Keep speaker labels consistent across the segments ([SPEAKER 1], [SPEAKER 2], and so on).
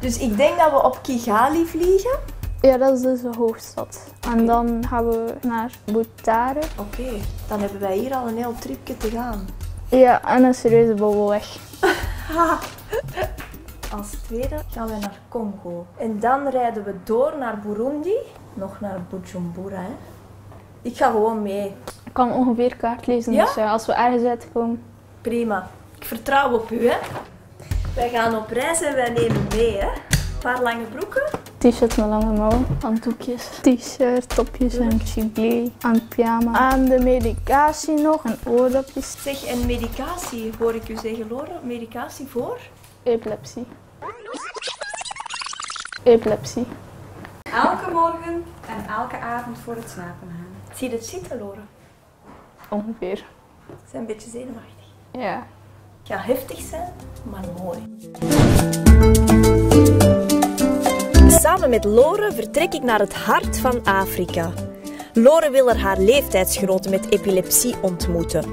[SPEAKER 1] Dus ik denk dat we op Kigali vliegen.
[SPEAKER 2] Ja, dat is dus de hoofdstad. En dan gaan we naar Butare.
[SPEAKER 1] Oké, dan hebben wij hier al een heel tripje te gaan.
[SPEAKER 2] Ja, en een serieuze bubbelweg.
[SPEAKER 1] Als tweede gaan we naar Congo. En dan rijden we door naar Burundi. Nog naar Bujumbura, hè. Ik ga gewoon mee.
[SPEAKER 2] Ik kan ongeveer kaart lezen,
[SPEAKER 1] Ja?
[SPEAKER 2] dus als we ergens uitkomen.
[SPEAKER 1] Prima. Ik vertrouw op u, hè. Wij gaan op reis en wij nemen mee, hè. Een paar lange broeken.
[SPEAKER 2] T-shirts met lange mouwen, handdoekjes, t-shirt, topjes en gilet, en pyjama. En de medicatie nog, en oordopjes.
[SPEAKER 1] Zeg, en medicatie, hoor ik u zeggen, Lore? Medicatie voor?
[SPEAKER 2] Epilepsie. Epilepsie.
[SPEAKER 3] Elke morgen en elke avond voor het slapen gaan.
[SPEAKER 1] Zie je het zitten, Lore?
[SPEAKER 2] Ongeveer.
[SPEAKER 1] Ze zijn een beetje zenuwachtig.
[SPEAKER 2] Ja.
[SPEAKER 1] Het gaat heftig zijn, maar mooi. Samen met Lore vertrek ik naar het hart van Afrika. Lore wil er haar leeftijdsgenoten met epilepsie ontmoeten.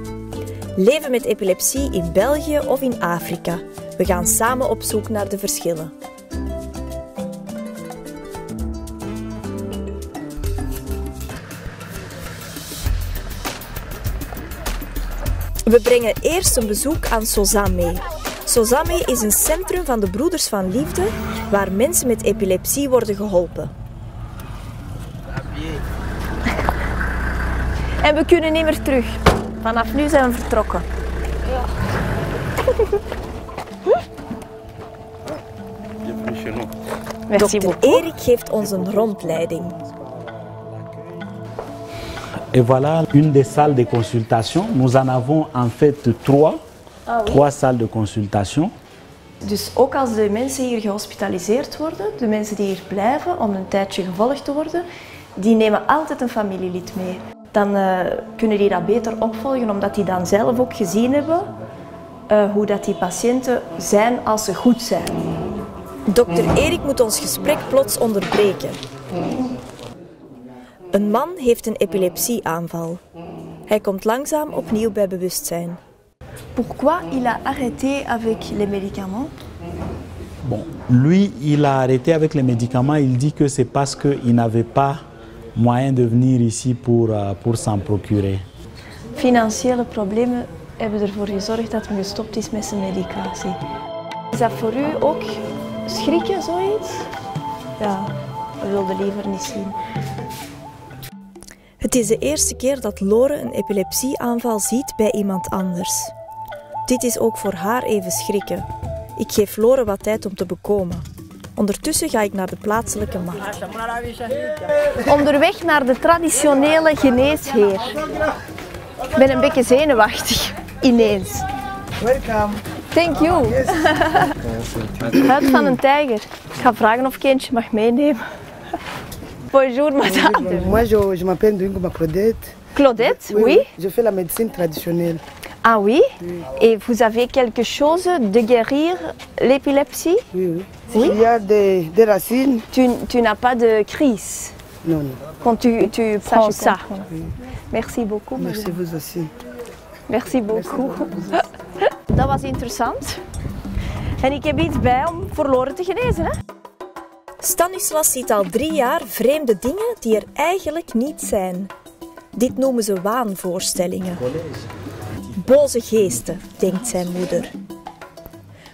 [SPEAKER 1] Leven met epilepsie in België of in Afrika. We gaan samen op zoek naar de verschillen. We brengen eerst een bezoek aan Sozame. Sozame is een centrum van de Broeders van Liefde waar mensen met epilepsie worden geholpen. En we kunnen niet meer terug. Vanaf nu zijn we vertrokken.
[SPEAKER 2] Ja.
[SPEAKER 1] Merci Dr. Erik geeft ons een rondleiding.
[SPEAKER 4] Et voilà une des salles de consultation. Nous en avons en fait trois salles de consultation.
[SPEAKER 1] Dus ook als de mensen hier gehospitaliseerd worden, de mensen die hier blijven om een tijdje gevolgd te worden, die nemen altijd een familielid mee. Dan kunnen die dat beter opvolgen, omdat die dan zelf ook gezien hebben hoe dat die patiënten zijn als ze goed zijn. Dr. Erik moet ons gesprek plots onderbreken. Een man heeft een epilepsieaanval. Hij komt langzaam opnieuw bij bewustzijn. Pourquoi il a arrêté avec les médicaments?
[SPEAKER 4] Bon, lui, il a arrêté avec les médicaments. Il dit que c'est parce qu'il n'avait pas moyen de venir ici pour s'en procurer.
[SPEAKER 1] Financiële problemen hebben ervoor gezorgd dat hij gestopt is met zijn medicatie. Is dat voor u ook schrikken, zoiets? Ja, we wilden liever niet zien. Het is de eerste keer dat Lore een epilepsieaanval ziet bij iemand anders. Dit is ook voor haar even schrikken. Ik geef Lore wat tijd om te bekomen. Ondertussen ga ik naar de plaatselijke markt. Onderweg naar de traditionele geneesheer. Ik ben een beetje zenuwachtig, ineens.
[SPEAKER 5] Welcome.
[SPEAKER 1] Thank you. Huid van een tijger. Ik ga vragen of ik eentje mag meenemen. Bonjour madame.
[SPEAKER 5] Moi je m'appelle Dwingo Claudette.
[SPEAKER 1] Claudette, oui.
[SPEAKER 5] Je fais la médecine traditionnelle.
[SPEAKER 1] Ah oui? Et vous avez quelque chose de guérir l'épilepsie?
[SPEAKER 5] Oui.
[SPEAKER 1] Oui?
[SPEAKER 5] Il y a des racines.
[SPEAKER 1] Tu n'as pas de crise
[SPEAKER 5] Non.
[SPEAKER 1] quand tu prends ça?
[SPEAKER 5] Oui.
[SPEAKER 1] Merci beaucoup.
[SPEAKER 5] Merci vous aussi.
[SPEAKER 1] Merci beaucoup. Dat was interessant. En ik heb iets bij om voor Lore te genezen. Hè? Stanislas ziet al 3 jaar vreemde dingen die er eigenlijk niet zijn. Dit noemen ze waanvoorstellingen. Boze geesten, denkt zijn moeder.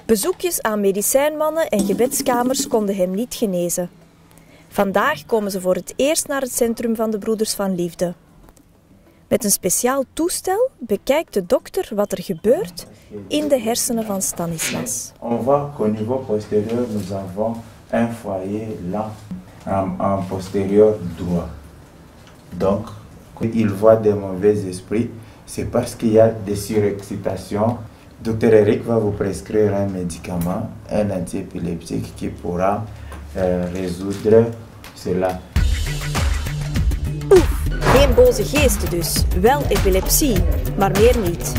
[SPEAKER 1] Bezoekjes aan medicijnmannen en gebedskamers konden hem niet genezen. Vandaag komen ze voor het eerst naar het centrum van de Broeders van Liefde. Met een speciaal toestel bekijkt de dokter wat er gebeurt in de hersenen van Stanislas.
[SPEAKER 6] On voit qu'au niveau postérieur, nous avons un foyer là, en postérieur droit. Donc, il voit des mauvais esprits, c'est parce qu'il y a des surexcitations. Dr. Eric va vous prescrire un médicament, un antiépileptique qui pourra résoudre cela.
[SPEAKER 1] Geen boze geesten dus, wel epilepsie, maar meer niet.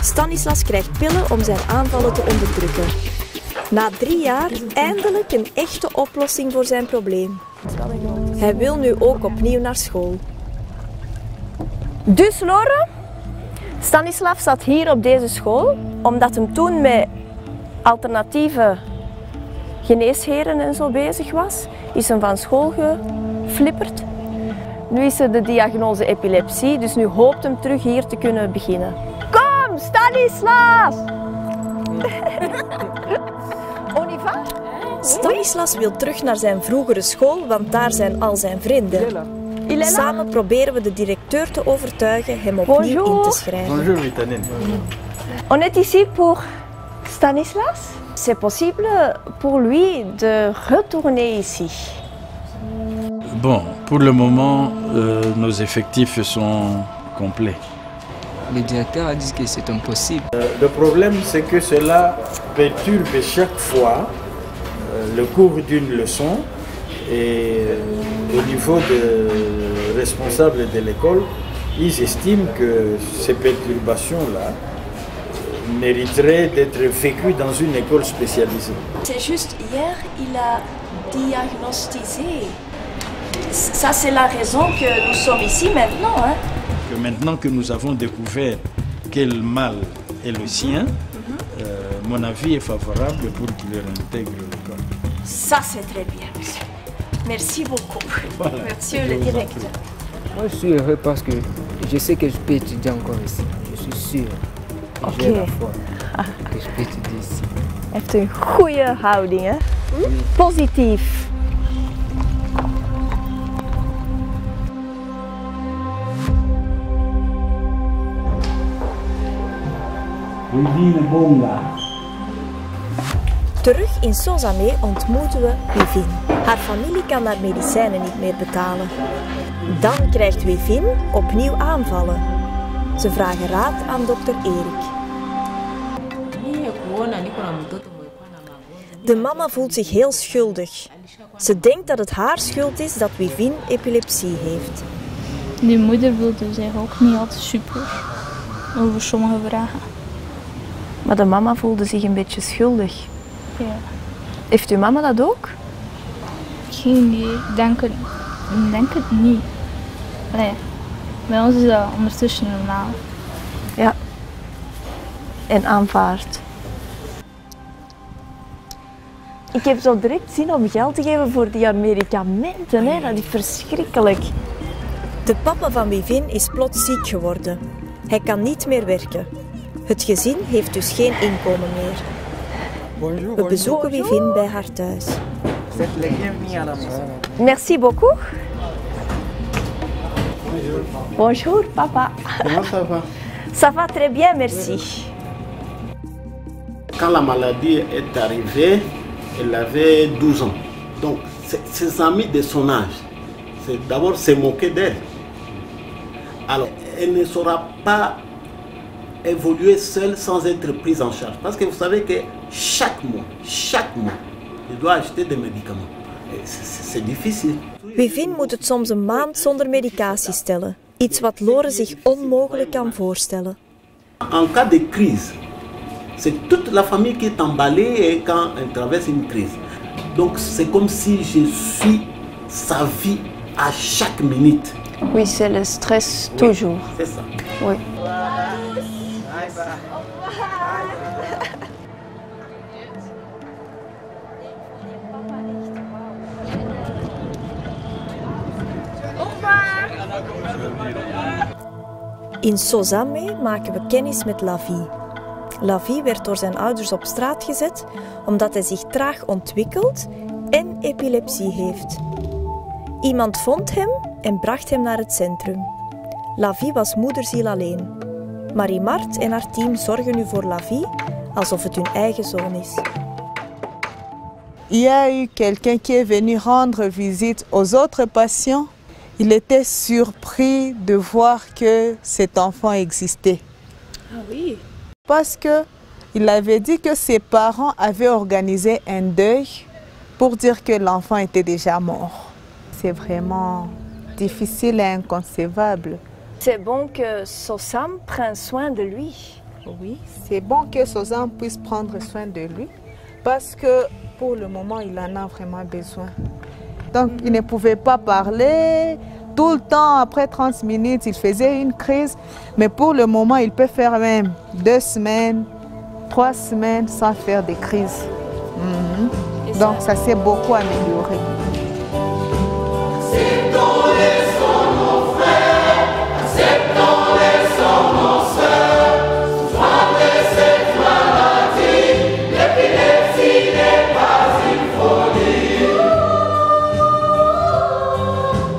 [SPEAKER 1] Stanislas krijgt pillen om zijn aanvallen te onderdrukken. Na 3 jaar eindelijk een echte oplossing voor zijn probleem. Hij wil nu ook opnieuw naar school. Dus Lore, Stanislav zat hier op deze school omdat hem toen met alternatieve geneesheren en zo bezig was, is hem van school geflipperd. Nu is er de diagnose epilepsie, dus nu hoopt hem terug hier te kunnen beginnen. Kom, Stanislas! On y va? Stanislas wil terug naar zijn vroegere school, want daar zijn al zijn vrienden. Samen proberen we de directeur te overtuigen hem opnieuw in te schrijven.
[SPEAKER 6] Bonjour, Vitanine.
[SPEAKER 1] On est ici pour Stanislas. C'est possible pour lui de retourner ici.
[SPEAKER 7] Bon, pour le moment, nos effectifs sont complets.
[SPEAKER 8] Le directeur a dit que c'est impossible.
[SPEAKER 7] Le problème, c'est que cela perturbe chaque fois le cours d'une leçon et au niveau des responsables de l'école, ils estiment que ces perturbations-là mériteraient d'être vécues dans une école spécialisée.
[SPEAKER 1] C'est juste hier, il a diagnostiqué. Ça, c'est la raison que nous sommes ici maintenant. Hein?
[SPEAKER 7] Que maintenant que nous avons découvert quel mal est le sien, mon avis est favorable pour qu'il réintègre l'école.
[SPEAKER 1] Ça, c'est très bien, monsieur. Merci beaucoup, voilà. Monsieur le directeur.
[SPEAKER 8] Moi, je suis heureux parce que je sais que je peux étudier encore ici. Je suis sûr.
[SPEAKER 1] Okay.
[SPEAKER 8] J'ai la foi que je peux étudier ici.
[SPEAKER 1] Hij heeft een goede houding, hè? Positief. Terug in Sozamé ontmoeten we Wivine. Haar familie kan haar medicijnen niet meer betalen. Dan krijgt Wivine opnieuw aanvallen. Ze vragen raad aan dokter Erik. De mama voelt zich heel schuldig. Ze denkt dat het haar schuld is dat Wivine epilepsie heeft.
[SPEAKER 2] Die moeder wilde zich ook niet altijd super over sommige vragen.
[SPEAKER 1] Maar de mama voelde zich een beetje schuldig.
[SPEAKER 2] Ja.
[SPEAKER 1] Heeft uw mama dat ook?
[SPEAKER 2] Geen idee. Denk het niet. Nee. Bij ons is dat ondertussen normaal.
[SPEAKER 1] Ja. En aanvaard. Ik heb zo direct zin om geld te geven voor die medicamenten. Hè? Dat is verschrikkelijk. De papa van Wivine is plots ziek geworden. Hij kan niet meer werken. Het gezin heeft dus geen inkomen meer. We bezoeken Wivine bij haar thuis. Merci beaucoup. Bonjour, papa.
[SPEAKER 9] Comment ça va?
[SPEAKER 1] Ça va très bien, merci.
[SPEAKER 9] Quand la maladie est arrivée, elle avait 12 ans. Donc, ses amis de son âge, d'abord se moquaient d'elle. Alors, elle ne saura pas évoluer seule sans être prise en charge. Parce que vous savez que chaque mois, elle doit acheter des médicaments. C'est difficile.
[SPEAKER 1] Wivine moet het soms een maand zonder medicatie stellen. Iets wat Lore zich onmogelijk kan voorstellen.
[SPEAKER 9] En cas de crise, c'est toute la famille qui est emballée quand elle traverse une crise. Donc c'est comme si je suis sa vie à chaque minute.
[SPEAKER 1] Oui, c'est le stress toujours.
[SPEAKER 9] C'est ça.
[SPEAKER 1] Oui. In Sozamé maken we kennis met Lavie. Lavie werd door zijn ouders op straat gezet omdat hij zich traag ontwikkelt en epilepsie heeft. Iemand vond hem en bracht hem naar het centrum. Lavie was moederziel alleen. Marie-Mart en haar team zorgen nu voor Lavie alsof het hun eigen zoon is.
[SPEAKER 10] Il y a eu quelqu'un qui est venu rendre visite aux autres patients. Il était surpris de voir que cet enfant existait.
[SPEAKER 1] Ah oui.
[SPEAKER 10] Parce qu'il avait dit que ses parents avaient organisé un deuil pour dire que l'enfant était déjà mort. C'est vraiment difficile et inconcevable.
[SPEAKER 1] C'est bon que Sosam prenne soin de lui.
[SPEAKER 10] Oui, c'est bon que Sosam puisse prendre soin de lui parce que pour le moment, il en a vraiment besoin. Donc, il ne pouvait pas parler. Tout le temps, après 30 minutes, il faisait une crise. Mais pour le moment, il peut faire même 2 semaines, 3 semaines sans faire de crise.
[SPEAKER 1] Et
[SPEAKER 10] Donc ça s'est beaucoup amélioré.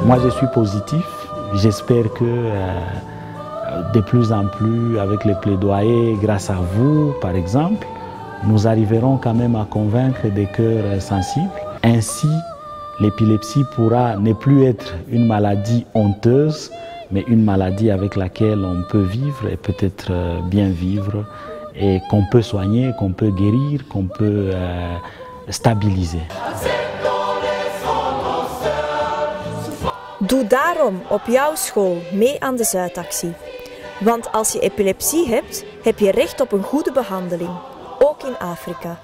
[SPEAKER 4] Moi, je suis positif. J'espère que de plus en plus, avec les plaidoyers, grâce à vous, par exemple, nous arriverons quand même à convaincre des cœurs sensibles. Ainsi, l'épilepsie pourra ne plus être une maladie honteuse, mais une maladie avec laquelle on peut vivre et peut-être bien vivre, et qu'on peut soigner, qu'on peut guérir, qu'on peut stabiliser.
[SPEAKER 1] Doe daarom op jouw school mee aan de Zuidactie. Want als je epilepsie hebt, heb je recht op een goede behandeling, ook in Afrika.